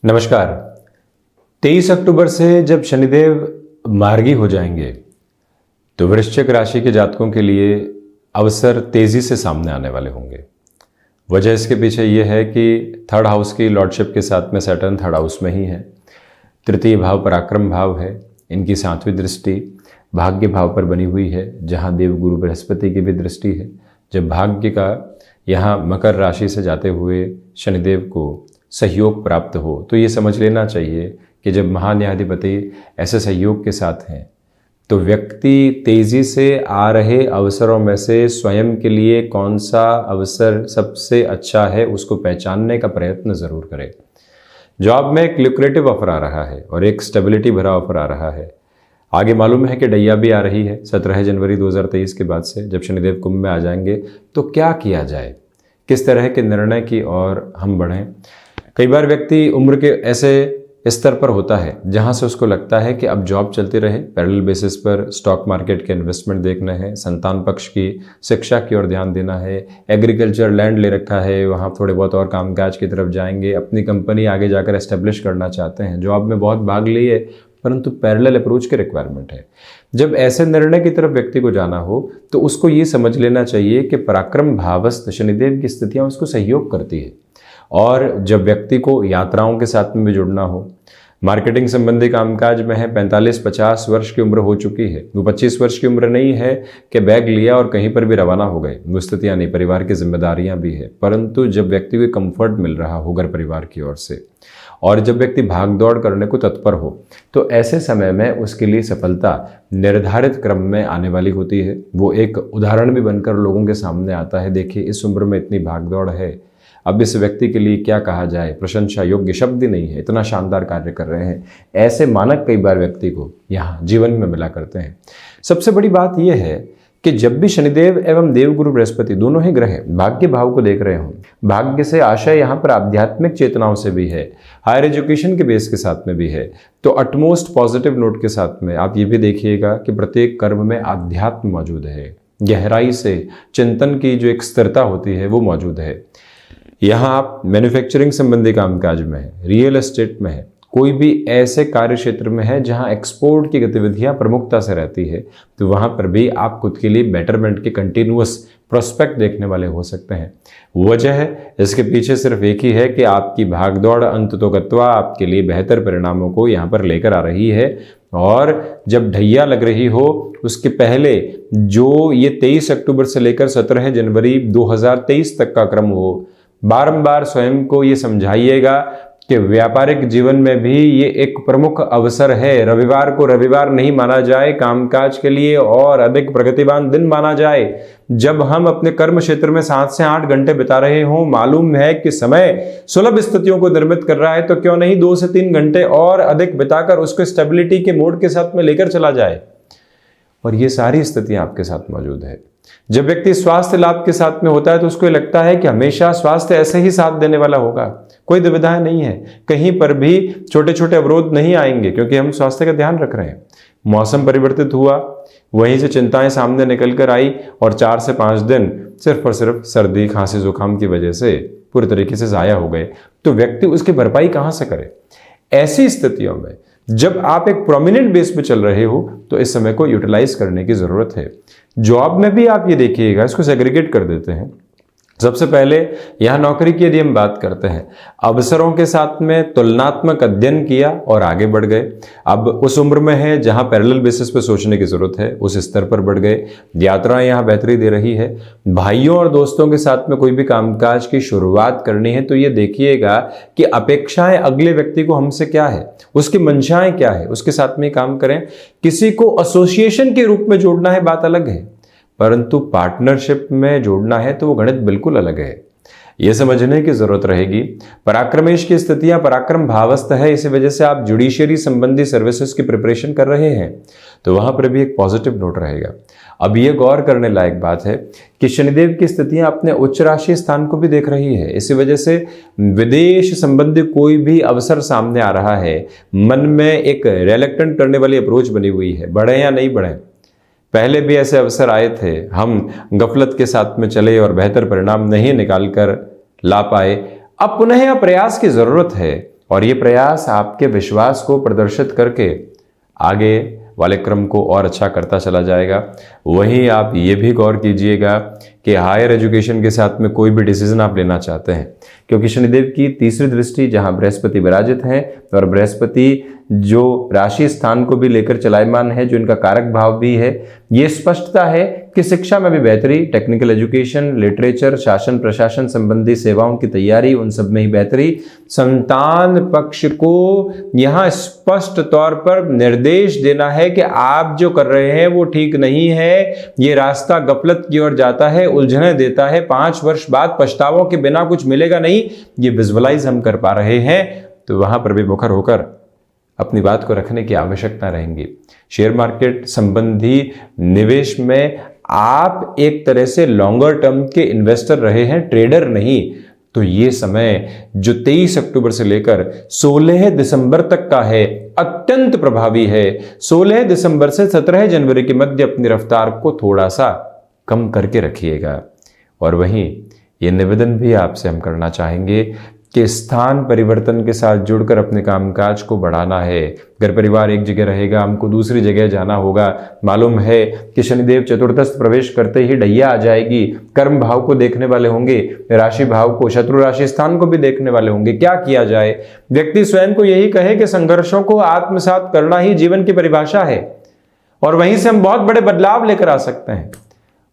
नमस्कार। 23 अक्टूबर से जब शनिदेव मार्गी हो जाएंगे तो वृश्चिक राशि के जातकों के लिए अवसर तेजी से सामने आने वाले होंगे। वजह इसके पीछे ये है कि थर्ड हाउस की लॉर्डशिप के साथ में सैटर्न थर्ड हाउस में ही है। तृतीय भाव पराक्रम भाव है। इनकी 7वीं दृष्टि भाग्य भाव पर बनी हुई है, जहाँ देवगुरु बृहस्पति की भी दृष्टि है। जब भाग्य का यहाँ मकर राशि से जाते हुए शनिदेव को सहयोग प्राप्त हो तो ये समझ लेना चाहिए कि जब महान्यायाधिपति ऐसे सहयोग के साथ हैं तो व्यक्ति तेजी से आ रहे अवसरों में से स्वयं के लिए कौन सा अवसर सबसे अच्छा है उसको पहचानने का प्रयत्न जरूर करे। जॉब में एक लुक्रेटिव ऑफर आ रहा है और एक स्टेबिलिटी भरा ऑफर आ रहा है। आगे मालूम है कि डैया भी आ रही है 17 जनवरी 2023 के बाद से। जब शनिदेव कुंभ में आ जाएंगे तो क्या किया जाए, किस तरह के निर्णय की ओर हम बढ़ें। कई बार व्यक्ति उम्र के ऐसे स्तर पर होता है जहां से उसको लगता है कि अब जॉब चलती रहे, पैरेलल बेसिस पर स्टॉक मार्केट के इन्वेस्टमेंट देखना है, संतान पक्ष की शिक्षा की ओर ध्यान देना है, एग्रीकल्चर लैंड ले रखा है वहां थोड़े बहुत और कामकाज की तरफ जाएंगे, अपनी कंपनी आगे जाकर एस्टेब्लिश करना चाहते हैं, जॉब में बहुत भाग लिए परंतु पैरेलल अप्रोच की रिक्वायरमेंट है। जब ऐसे निर्णय की तरफ व्यक्ति को जाना हो तो उसको ये समझ लेना चाहिए कि पराक्रम भावस्थ शनिदेव की स्थितियां उसको सहयोग करती है। और जब व्यक्ति को यात्राओं के साथ में भी जुड़ना हो, मार्केटिंग संबंधी कामकाज में है, 45-50 वर्ष की उम्र हो चुकी है, वो 25 वर्ष की उम्र नहीं है कि बैग लिया और कहीं पर भी रवाना हो गए, वो स्थितियाँ नहीं, परिवार की जिम्मेदारियां भी है। परंतु जब व्यक्ति को कंफर्ट मिल रहा हो घर परिवार की ओर से और जब व्यक्ति भाग दौड़ करने को तत्पर हो तो ऐसे समय में उसके लिए सफलता निर्धारित क्रम में आने वाली होती है। वो एक उदाहरण भी बनकर लोगों के सामने आता है। देखिए, इस उम्र में इतनी भाग दौड़ है, अब इस व्यक्ति के लिए क्या कहा जाए, प्रशंसा योग्य शब्द ही नहीं है, इतना शानदार कार्य कर रहे हैं। ऐसे मानक कई बार व्यक्ति को यहाँ जीवन में मिला करते हैं। सबसे बड़ी बात यह है कि जब भी शनिदेव एवं देवगुरु बृहस्पति दोनों ही ग्रह भाग्य भाव को देख रहे हों, भाग्य से आशय यहाँ पर आध्यात्मिक चेतनाओं से भी है, हायर एजुकेशन के बेस के साथ में भी है, तो अटमोस्ट पॉजिटिव नोट के साथ में आप ये भी देखिएगा कि प्रत्येक कर्म में आध्यात्म मौजूद है, गहराई से चिंतन की जो एक स्थिरता होती है वो मौजूद है। यहाँ आप मैन्युफैक्चरिंग संबंधी कामकाज में है, रियल एस्टेट में है, कोई भी ऐसे कार्य क्षेत्र में है जहाँ एक्सपोर्ट की गतिविधियाँ प्रमुखता से रहती है, तो वहाँ पर भी आप खुद के लिए बेटरमेंट के कंटिन्यूअस प्रोस्पेक्ट देखने वाले हो सकते हैं। वजह है इसके पीछे सिर्फ एक ही है कि आपकी भागदौड़ अंततोगत्वा आपके लिए बेहतर परिणामों को यहाँ पर लेकर आ रही है। और जब ढैया लग रही हो उसके पहले जो ये 23 अक्टूबर से लेकर 17 जनवरी 2023 तक का क्रम हो, बारंबार स्वयं को ये समझाइएगा कि व्यापारिक जीवन में भी ये एक प्रमुख अवसर है। रविवार को रविवार नहीं माना जाए, कामकाज के लिए और अधिक प्रगतिवान दिन माना जाए। जब हम अपने कर्म क्षेत्र में 7 से 8 घंटे बिता रहे हों, मालूम है कि समय सुलभ स्थितियों को निर्मित कर रहा है, तो क्यों नहीं 2 से 3 घंटे और अधिक बिताकर उसको स्टेबिलिटी के मोड के साथ में लेकर चला जाए। और ये सारी स्थितियां आपके साथ मौजूद है। जब व्यक्ति स्वास्थ्य लाभ के साथ में होता है तो उसको लगता है कि हमेशा स्वास्थ्य ऐसे ही साथ देने वाला होगा, कोई दुविधा नहीं है, कहीं पर भी छोटे छोटे अवरोध नहीं आएंगे क्योंकि हम स्वास्थ्य का ध्यान रख रहे हैं। मौसम परिवर्तित हुआ, वहीं से चिंताएं सामने निकल कर आई और 4 से 5 दिन सिर्फ और सिर्फ सर्दी खांसी जुकाम की वजह से पूरी तरीके से जाया हो गए, तो व्यक्ति उसकी भरपाई कहाँ से करे। ऐसी स्थितियों में जब आप एक प्रोमिनेंट बेस पे चल रहे हो तो इस समय को यूटिलाइज करने की जरूरत है। जॉब में भी आप ये देखिएगा, इसको सेग्रीगेट कर देते हैं। सबसे पहले यहाँ नौकरी की यदि हम बात करते हैं, अवसरों के साथ में तुलनात्मक अध्ययन किया और आगे बढ़ गए। अब उस उम्र में है जहाँ पैरेलल बेसिस पे सोचने की जरूरत है, उस स्तर पर बढ़ गए। यात्राएं यहाँ बेहतरी दे रही है। भाइयों और दोस्तों के साथ में कोई भी कामकाज की शुरुआत करनी है तो ये देखिएगा कि अपेक्षाएं अगले व्यक्ति को हमसे क्या है, उसकी मंशाएं क्या है, उसके साथ में काम करें। किसी को एसोसिएशन के रूप में जोड़ना है बात अलग है, परंतु पार्टनरशिप में जोड़ना है तो वो गणित बिल्कुल अलग है। ये समझने की जरूरत रहेगी। पराक्रमेश की स्थितियां पराक्रम भावस्थ है, इसी वजह से आप जुडिशियरी संबंधी सर्विसेज की प्रिपरेशन कर रहे हैं तो वहां पर भी एक पॉजिटिव नोट रहेगा। अब ये गौर करने लायक बात है कि शनिदेव की स्थितियां अपने उच्च राशि स्थान को भी देख रही है, इसी वजह से विदेश संबंधी कोई भी अवसर सामने आ रहा है, मन में एक रिलेक्टेंट करने वाली अप्रोच बनी हुई है, बढ़े या नहीं बढ़े। पहले भी ऐसे अवसर आए थे, हम गफलत के साथ में चले और बेहतर परिणाम नहीं निकाल कर ला पाए। अब पुनः प्रयास की जरूरत है और ये प्रयास आपके विश्वास को प्रदर्शित करके आगे वाले क्रम को और अच्छा करता चला जाएगा। वहीं आप ये भी गौर कीजिएगा कि हायर एजुकेशन के साथ में कोई भी डिसीजन आप लेना चाहते हैं, क्योंकि शनिदेव की तीसरी दृष्टि जहां बृहस्पति विराजित हैं और बृहस्पति जो राशि स्थान को भी लेकर चलायमान है, जो इनका कारक भाव भी है, ये स्पष्टता है कि शिक्षा में भी बेहतरी, टेक्निकल एजुकेशन, लिटरेचर, शासन प्रशासन संबंधी सेवाओं की तैयारी, उन सब में ही बेहतरी। संतान पक्ष को यहाँ स्पष्ट तौर पर निर्देश देना है कि आप जो कर रहे हैं वो ठीक नहीं है, ये रास्ता गफलत की ओर जाता है, उलझने देता है, 5 वर्ष बाद पछतावों के बिना कुछ मिलेगा नहीं, ये विजुअलाइज हम कर पा रहे हैं। तो वहां पर भी मुखर होकर अपनी बात को रखने की आवश्यकता रहेंगी। शेयर मार्केट संबंधी निवेश में आप एक तरह से लॉन्गर टर्म के इन्वेस्टर रहे हैं, ट्रेडर नहीं, तो ये समय जो 23 अक्टूबर से लेकर 16 दिसंबर तक का है अत्यंत प्रभावी है। 16 दिसंबर से 17 जनवरी के मध्य अपनी रफ्तार को थोड़ा सा कम करके रखिएगा। और वहीं ये निवेदन भी आपसे हम करना चाहेंगे कि स्थान परिवर्तन के साथ जुड़कर अपने कामकाज को बढ़ाना है। घर परिवार एक जगह रहेगा, हमको दूसरी जगह जाना होगा। मालूम है कि शनिदेव चतुर्थस्थ प्रवेश करते ही ढैया आ जाएगी। कर्म भाव को देखने वाले होंगे, राशि भाव को, शत्रु राशि स्थान को भी देखने वाले होंगे। क्या किया जाए? व्यक्ति स्वयं को यही कहे कि संघर्षों को आत्मसात करना ही जीवन की परिभाषा है और वहीं से हम बहुत बड़े बदलाव लेकर आ सकते हैं।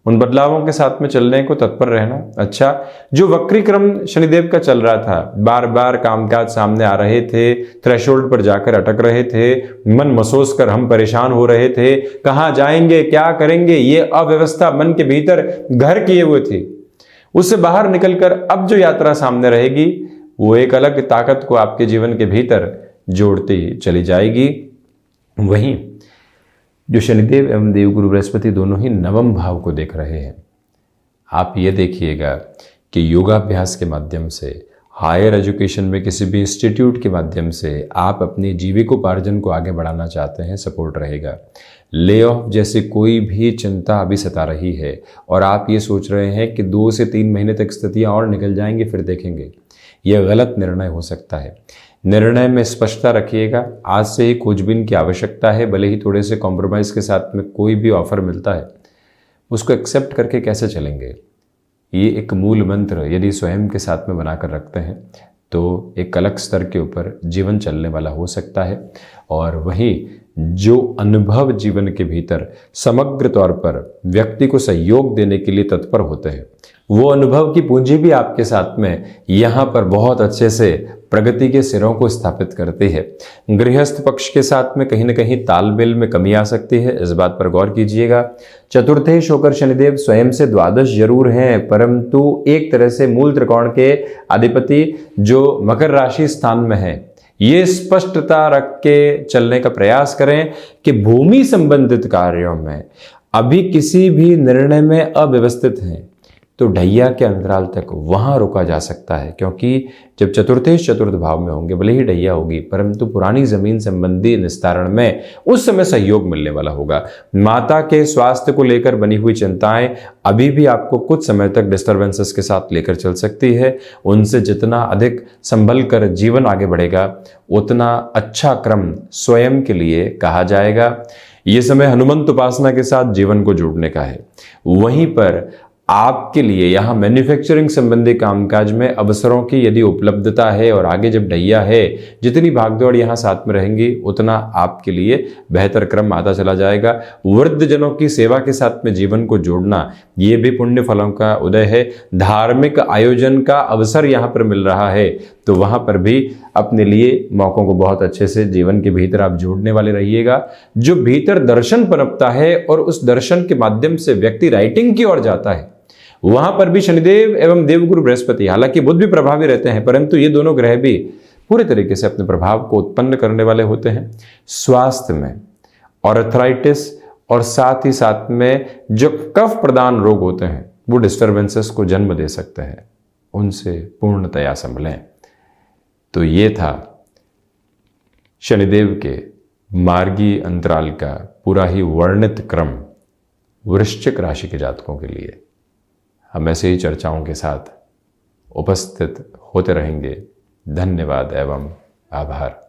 उन बदलावों के साथ में चलने को तत्पर रहना। अच्छा, जो वक्रीक्रम शनिदेव का चल रहा था, बार बार कामकाज सामने आ रहे थे, थ्रेशोल्ड पर जाकर अटक रहे थे, मन मसोस कर हम परेशान हो रहे थे, कहाँ जाएंगे, क्या करेंगे, ये अव्यवस्था मन के भीतर घर किए हुए थी। उससे बाहर निकलकर अब जो यात्रा सामने रहेगी वो एक अलग ताकत को आपके जीवन के भीतर जोड़ती चली जाएगी। वहीं जो शनिदेव एवं देवगुरु बृहस्पति दोनों ही नवम भाव को देख रहे हैं, आप ये देखिएगा कि योगाभ्यास के माध्यम से, हायर एजुकेशन में किसी भी इंस्टीट्यूट के माध्यम से आप अपनी जीविकोपार्जन को आगे बढ़ाना चाहते हैं, सपोर्ट रहेगा। ले ऑफ जैसी कोई भी चिंता अभी सता रही है और आप ये सोच रहे हैं कि 2 से 3 महीने तक स्थितियाँ और निकल जाएंगी फिर देखेंगे, यह गलत निर्णय हो सकता है। निर्णय में स्पष्टता रखिएगा। आज से ही खोजबीन की आवश्यकता है। भले ही थोड़े से कॉम्प्रोमाइज़ के साथ में कोई भी ऑफर मिलता है, उसको एक्सेप्ट करके कैसे चलेंगे, ये एक मूल मंत्र यदि स्वयं के साथ में बनाकर रखते हैं तो एक अलग स्तर के ऊपर जीवन चलने वाला हो सकता है। और वहीं जो अनुभव जीवन के भीतर समग्र तौर पर व्यक्ति को सहयोग देने के लिए तत्पर होते हैं, वो अनुभव की पूंजी भी आपके साथ में यहाँ पर बहुत अच्छे से प्रगति के सिरों को स्थापित करती है। गृहस्थ पक्ष के साथ में कहीं ना कहीं तालमेल में कमी आ सकती है, इस बात पर गौर कीजिएगा। चतुर्थेश होकर शनिदेव स्वयं से द्वादश जरूर हैं, परंतु एक तरह से मूल त्रिकोण के अधिपति जो मकर राशि स्थान में है, ये स्पष्टता रख के चलने का प्रयास करें कि भूमि संबंधित कार्यों में अभी किसी भी निर्णय में अव्यवस्थित हैं तो ढैया के अंतराल तक वहां रोका जा सकता है, क्योंकि जब चतुर्थेश चतुर्थ भाव में होंगे, भले ही ढैया होगी, परंतु पुरानी जमीन संबंधी निस्तारण में उस समय सहयोग मिलने वाला होगा। माता के स्वास्थ्य को लेकर बनी हुई चिंताएं अभी भी आपको कुछ समय तक डिस्टर्बेंसेस के साथ लेकर चल सकती है। उनसे जितना अधिक संभल कर जीवन आगे बढ़ेगा उतना अच्छा क्रम स्वयं के लिए कहा जाएगा। ये समय हनुमंत उपासना के साथ जीवन को जोड़ने का है। वहीं पर आपके लिए यहाँ मैन्युफैक्चरिंग संबंधी कामकाज में अवसरों की यदि उपलब्धता है और आगे जब ढैया है, जितनी भागदौड़ यहाँ साथ में रहेंगी उतना आपके लिए बेहतर क्रम आता चला जाएगा। वृद्धजनों की सेवा के साथ में जीवन को जोड़ना, ये भी पुण्य फलों का उदय है। धार्मिक आयोजन का अवसर यहाँ पर मिल रहा है, तो वहाँ पर भी अपने लिए मौकों को बहुत अच्छे से जीवन के भीतर आप जोड़ने वाले रहिएगा। जो भीतर दर्शन पनपता है और उस दर्शन के माध्यम से व्यक्ति राइटिंग की ओर जाता है, वहां पर भी शनिदेव एवं देवगुरु बृहस्पति, हालांकि बुध भी प्रभावी रहते हैं, परंतु ये दोनों ग्रह भी पूरे तरीके से अपने प्रभाव को उत्पन्न करने वाले होते हैं। स्वास्थ्य में और अर्थराइटिस और साथ ही साथ में जो कफ प्रदान रोग होते हैं वो डिस्टर्बेंसेस को जन्म दे सकते हैं, उनसे पूर्णतया संभलें। तो ये था शनिदेव के मार्गी अंतराल का पूरा ही वर्णित क्रम वृश्चिक राशि के जातकों के लिए। हम ऐसे ही चर्चाओं के साथ उपस्थित होते रहेंगे। धन्यवाद एवं आभार।